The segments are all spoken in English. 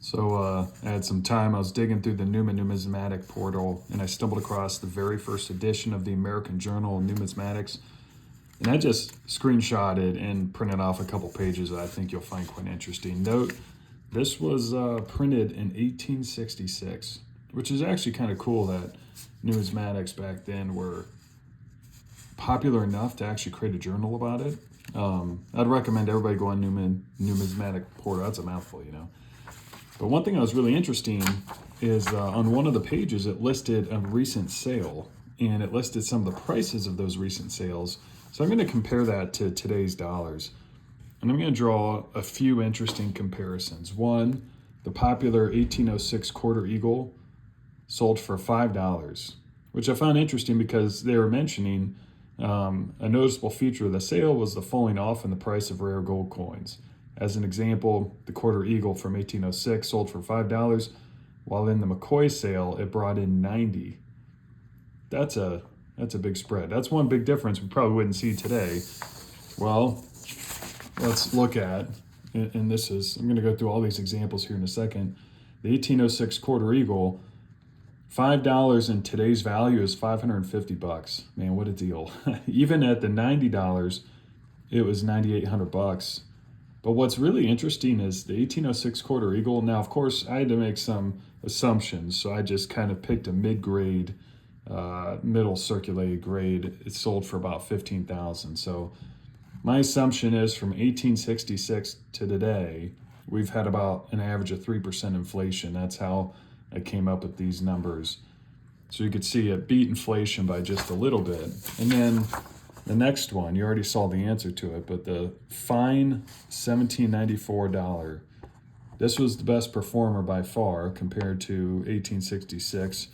So I had some time. I was digging through the numismatic portal, and I stumbled across the very first edition of the American Journal of Numismatics. And I just screenshotted and printed off a couple pages that I think you'll find quite interesting. Note, this was printed in 1866, which is actually kind of cool that numismatics back then were popular enough to actually create a journal about it. I'd recommend everybody go on numismatic portal. That's a mouthful, you know. But one thing that was really interesting is on one of the pages, it listed a recent sale, and it listed some of the prices of those recent sales. So I'm going to compare that to today's dollars. And I'm going to draw a few interesting comparisons. One, the popular 1806 Quarter Eagle sold for $5, which I found interesting because they were mentioning a noticeable feature of the sale was the falling off in the price of rare gold coins. As an example, the Quarter Eagle from 1806 sold for $5, while in the McCoy sale, it brought in 90. That's a big spread. That's one big difference we probably wouldn't see today. Well, let's look at, and this is, I'm going to go through all these examples here in a second. The 1806 Quarter Eagle, $5 in today's value is $550. Man, what a deal. Even at the $90, it was $9,800. But what's really interesting is the 1806 Quarter Eagle. Now, of course, I had to make some assumptions, so I just kind of picked a mid-grade, middle circulated grade. It sold for about $15,000. So my assumption is from 1866 to today, we've had about an average of 3% inflation. That's how I came up with these numbers. So you could see it beat inflation by just a little bit. And then the next one, you already saw the answer to it, but the fine $1794. This was the best performer by far compared to 1866,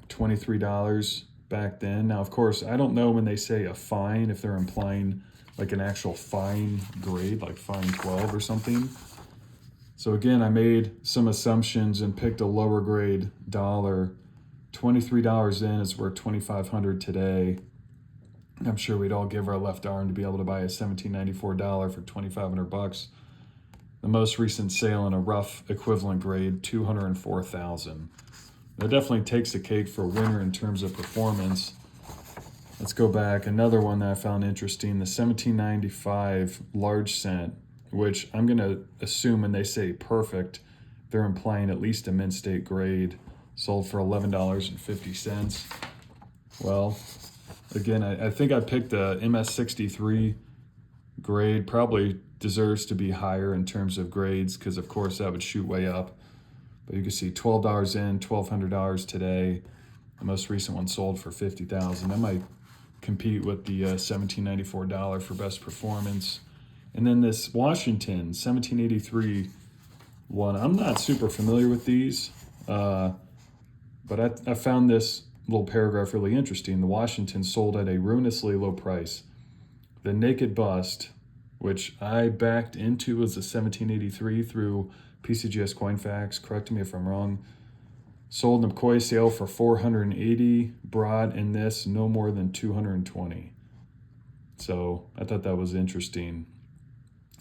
$23 back then. Now, of course, I don't know when they say a fine, if they're implying like an actual fine grade, like fine 12 or something. So again, I made some assumptions and picked a lower grade dollar. $23 in is worth $2,500 today. I'm sure we'd all give our left arm to be able to buy a $1794 for $2,500. The most recent sale in a rough equivalent grade, $204,000. That definitely takes the cake for a winner in terms of performance. Let's go back. Another one that I found interesting, the 1795 large cent, which I'm going to assume when they say perfect, they're implying at least a mint state grade, sold for $11.50. Well, again, I think I picked the MS63 grade. Probably deserves to be higher in terms of grades because, of course, that would shoot way up. But you can see $12 in, $1,200 today. The most recent one sold for $50,000. That might compete with the $1794 for best performance. And then this Washington 1783 one. I'm not super familiar with these, but I found this little paragraph really interesting. The Washington sold at a ruinously low price. The naked bust, which I backed into as a 1783 through PCGS Coinfax, correct me if I'm wrong, sold in the McCoy sale for $480, brought in this no more than $220. So I thought that was interesting.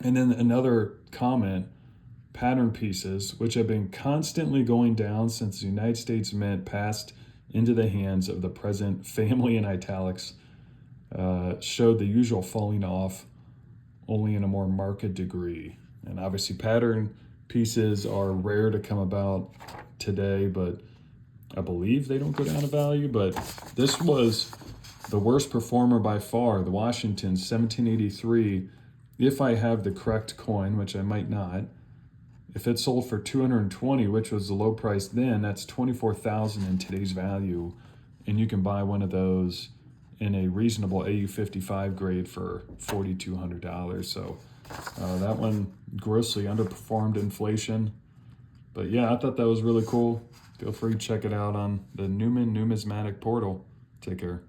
And then another comment, pattern pieces, which have been constantly going down since the United States Mint passed into the hands of the present family in italics, showed the usual falling off, only in a more marked degree. And obviously pattern pieces are rare to come about today, but I believe they don't go down in value. But this was the worst performer by far, the Washington 1783. If I have the correct coin, which I might not, if it sold for $220, which was the low price then, that's $24,000 in today's value, and you can buy one of those in a reasonable AU55 grade for $4,200. So that one grossly underperformed inflation. But yeah, I thought that was really cool. Feel free to check it out on the Numismatic portal. Take care.